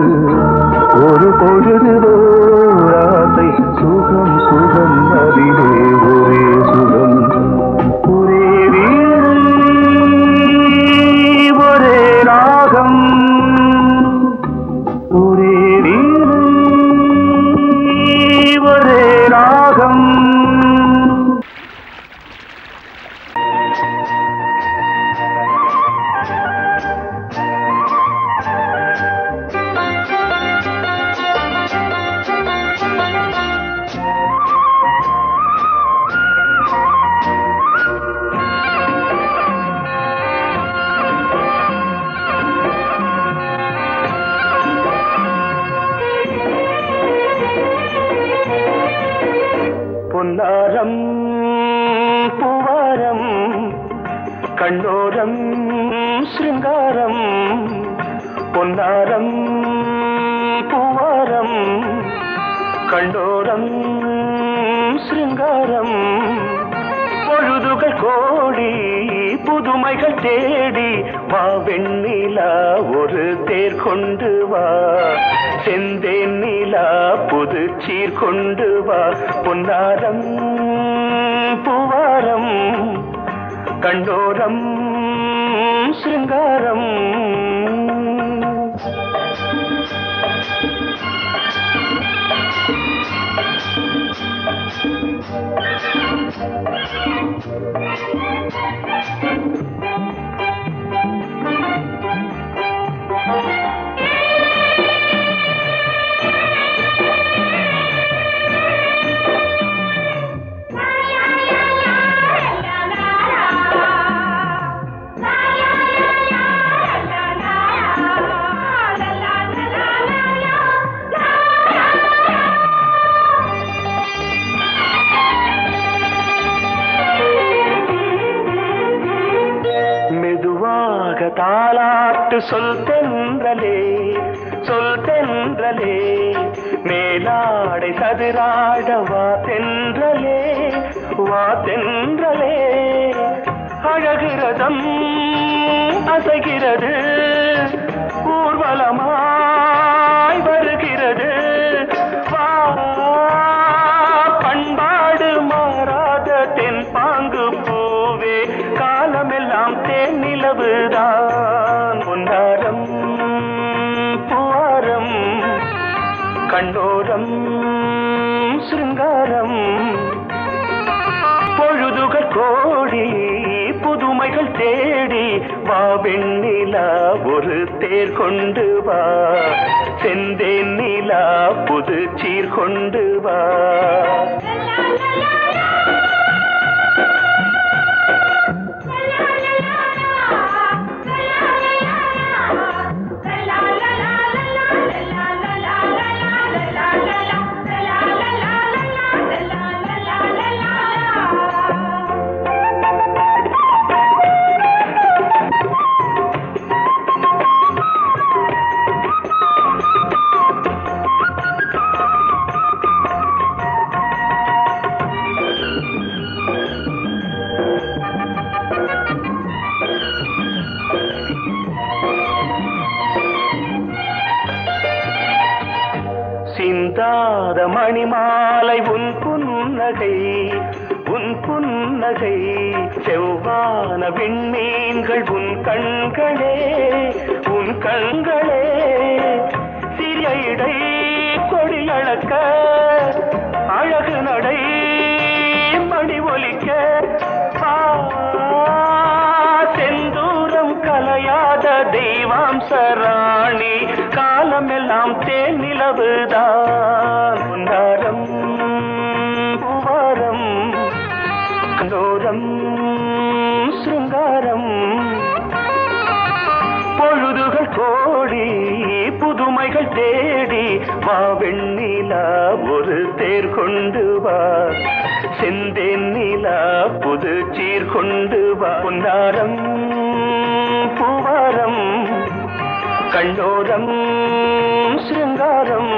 ஒரு பொழுதுவோர் ஆசை சுகம் சுகம் அதிலே ஒரே சுகம் ஒரே வீடு ஒரே ராகம் ஒரே வீடு ஒரே ராகம் பொன்னாரம் பூவாரம் கண்ணோரம் சிருங்காரம் பொன்னாரம் பூவாரம் கண்ணோரம் சிருங்காரம் பொழுதுகள் கோடி புதுமைகள் தேடி வா வெண்ணிலா ஒரு தேர் கொண்டு வா செந்தேன் நிலா புது சீர் கொண்டு வா பொன்னாரம் பூவாரம் கண்டோரம் சிருங்காரம் தாலாட்டு சொல் தென்றலே மேலாடை சதுராட வா தென்றலே அழகிறதம் அசைகிறது ஊர்வலமாய் வருகிறது வா பண்பாடு மாறாத தென் பாங்கு பூவே காலமெல்லாம் தேன் நிலவுதான் பொன்னாரம் பூவாரம் கண்ணோரம் சிருங்காரம் பொழுதுகள் கோடி புதுமைகள் தேடி வா வெண்ணிலா ஒரு தேர் கொண்டு வா செந்தேன் நிலா புது சீர் கொண்டு வா பனிமாலை உன் புன்னகை உன் புன்னகை செவ்வான விண்மீன்கள் உன் கண்களே உன் கண்களே சிறிய இடை கொடியளக்க அழகு நடை மணி ஒலிக்க செந்தூரம் கலையாத தெய்வாம்சராணி காலமெல்லாம் தேன் நிலவுதான் உன்னாரம் பூவாரம் கண்டோரம் சிருங்காரம் பொழுதுகள் கோடி புதுமைகள் தேடி வா வெண்ணிலா ஒரு தேர் கொண்டு வா செந்தேன் நிலா புது சீர் கொண்டு வா பொன்னாரம் பூவாரம் கண்டோரம் சிருங்காரம்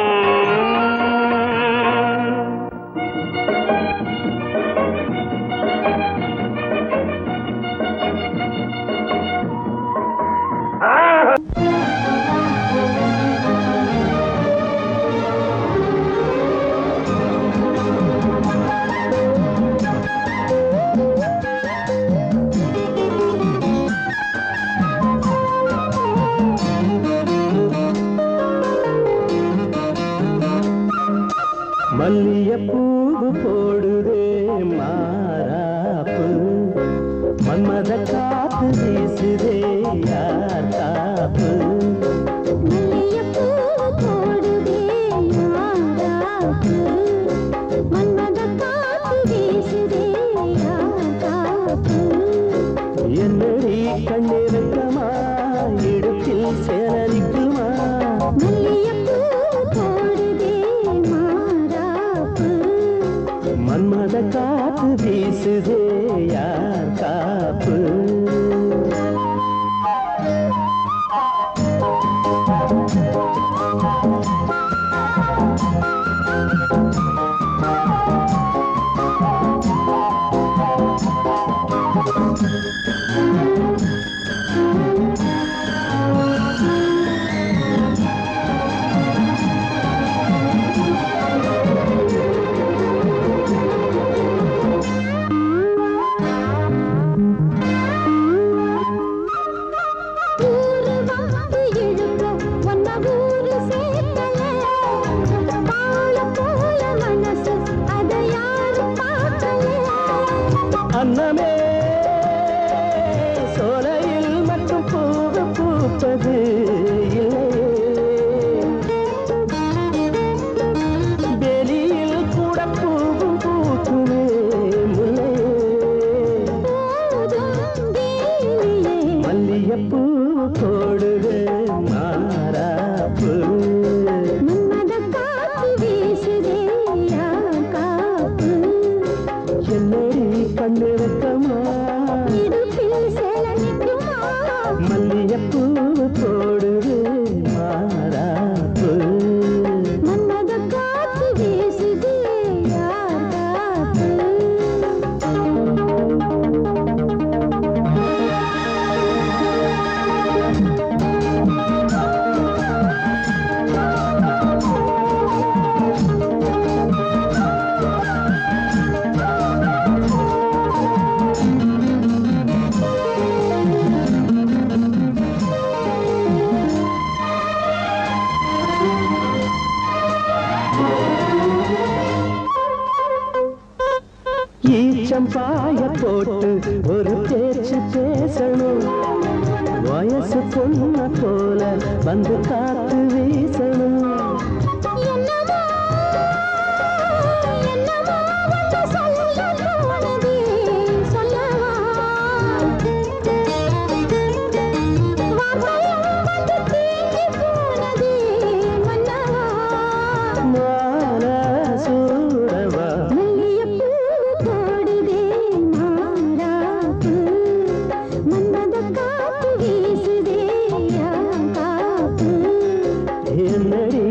மல்லியப்பூ போடுதே மாறாப்பு மன்மத காத்து வீசுதே யார் காப்பு மல்லிகைப்பூ போடுதே மாறாப்பு மன்மத காத்து வீசுதே காப்பு என்னடி கண்ணிருக்கமா இடுப்பில் சேரரிக்குமா மல்லிகைப்பூ போடுதே மாறாப்பு மன்மத காத்து வீசுதே யார் காப்பு ஊரு வந்து இழுக்க ஒன்ன ஊரு சேர்த்தல பால போல மனசு அதை யாரும் பார்க்கல அன்னமே சோலையில் மட்டும் பூவு பூப்பது இல்லையே வெளியில் கூட பூவும் பூக்குமே முல்லையே போதும் தேனியே மல்லியப்பூ போடுது மாறாப்பு மன்மத காத்து வீசுதே காப்பு என்னடி கண்ணிருக்கமா இடுப்பில் சேல நிற்குமா மல்லியப்பூ போடுது மாறாப்பு மன்மத காத்து வீசுதே காப்பு ஈச்சம் பாய போட்டு ஒரு பேச்சு பேசணும் வயசு பொண்ண போல வந்து காத்து வீசணும் என்னமோ என்னமோ வந்து சொல்ல தோணுதே சொல்லவா வார்த்தையும் வந்து தீங்கி போனதே மன்னவா மான சூடவா மல்லிகைப்பூ போடுதே மாறாப்பு மன்மத காத்து வீசுதே காப்பு என்னடி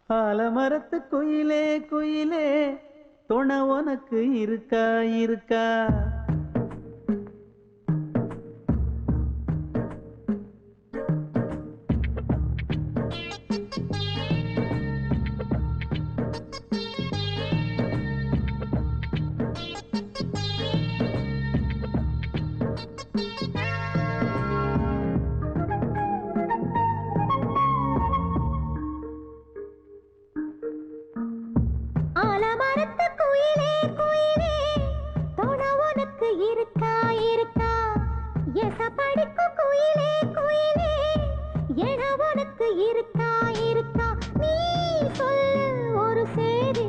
ஆலமரத்து குயிலே குயிலே துணை உனக்கு இருக்கா இருக்கா ஆலமரத்து குயிலே குயிலே துணை உனக்கு இருக்கா இருக்கா எசப்படிக்கும் குயிலே குயிலே என உனக்கு இருக்கா இருக்கா நீ சொல்லு ஒரு சேதி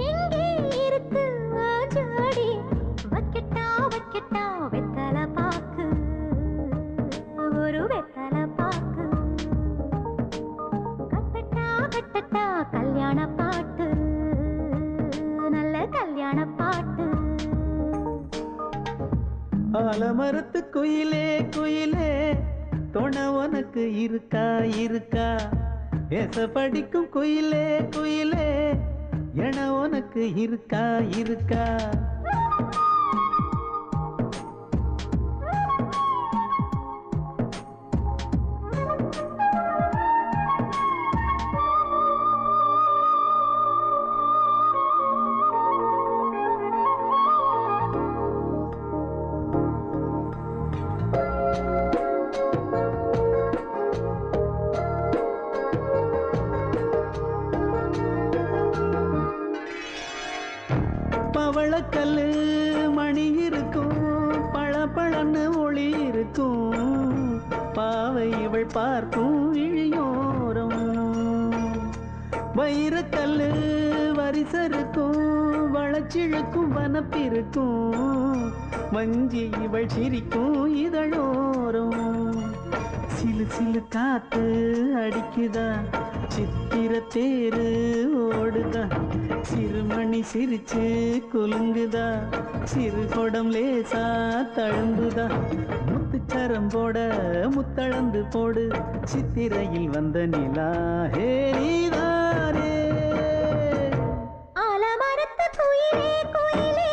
எங்கே இருக்கு ஜாடி வைக்கட்டா வைக்கட்டா வெத்தலை பாக்கு ஒரு வெத்தலை பாக்கு கட்டட்டா கட்டட்டா கல்யாண பாட்டு நல்ல கல்யாண பாட்டு ஆலமரத்து குயிலே குயிலே துணை உனக்கு இருக்கா இருக்கா ஏச படிக்கும் குயிலே குயிலே என உனக்கு இருக்கா இருக்கா பவளக்கல்லு மணி இருக்கும் பளபளன்னு ஒளி இருக்கும் பாவை இவள் பார்க்கும் இழியோரம் வைரக்கல்லு வரிசருக்கும் வளச்சிழுக்கும் வனப்பிருக்கும் வஞ்சி இவள் சிரிக்கும் இதழோரம் சிலு சிலு காத்து அடிக்குதா சித்திர தேரு ஓடுதா சிறுமணி சிரிச்சு குலுங்குதா சிறு கொடம் லேசா தழும்புதா முத்துச்சரம் போட முத்தளந்து போடு சித்திரையில் வந்த நிலா ஹே நீதானே ஆலமரத்து குயிலே குயிலே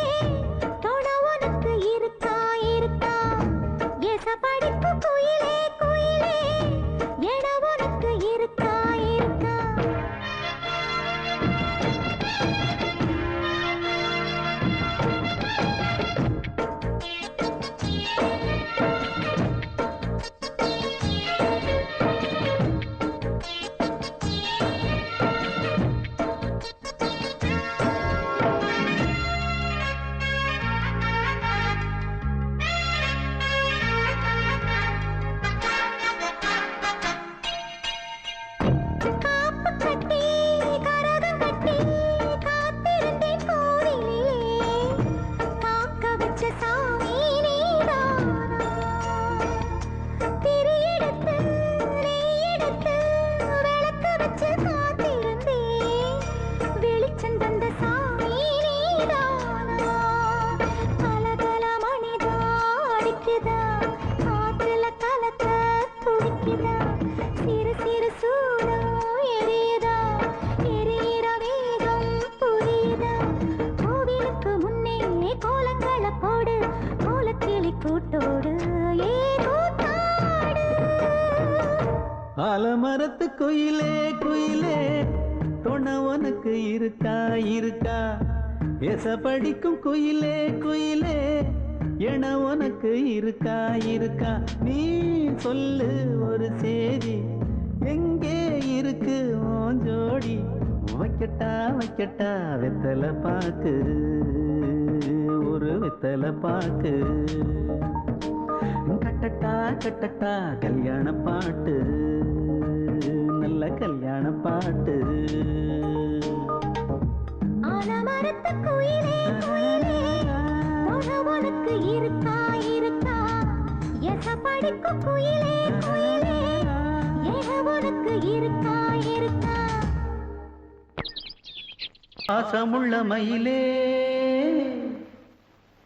துணை உனக்கு இருக்கா இருக்கா எசப்படிக்கும் குயிலே குயிலே என உனக்கு இருக்கா இருக்கா காப்பு கட்டி கரகம் கட்டி காத்திருந்தேன் கோவிலிலே காக்க வச்ச சாமி நீதானா திரி எடுத்து நெய் எடுத்து விளக்கு வச்சு காத்திருந்தேன் வெளிச்சம் தந்த சாமி நீதானா கலகல மணிதா அடிக்குதா காற்றுல கலக்க துடிக்குதா சிறு சிறு சூடம் எரியுதா எரியிற வேகம் புரியுதா கோவிலுக்கு முன்னே கோலங்களை போடு கோலக்கிளி கூட்டோடு ஏ கூத்தாடு ஆலமரத்து குயிலே குயிலே துணை உனக்கு இருக்கா இருக்கா எச படிக்கும் குயிலே குயிலே என உனக்கு இருக்கா இருக்கா நீ சொல்லு ஒரு சேதி எங்கே இருக்கு உன் ஜோடி வைக்கட்டா வைக்கட்டா வெத்தலை பாக்கு ஒரு வெத்தலை பாக்கு கட்டட்டா கட்டட்டா கல்யாண பாட்டு நல்ல கல்யாண பாட்டு ஆலமரத்து குயிலே குயிலே துணை உனக்கு இருக்கா இருக்கா எசப்படிக்கும் குயிலே குயிலே என உனக்கு இருக்கா இருக்கா பாசமுள்ள மயிலே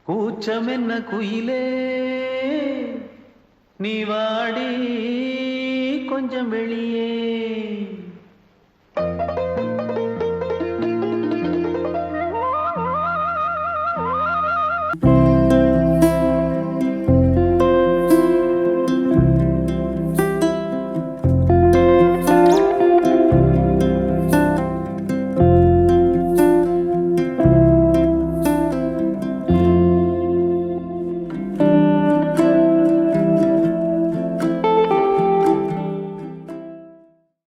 கூச்சம் என்ன குயிலே நீ வாடி கொஞ்சம் வெளியே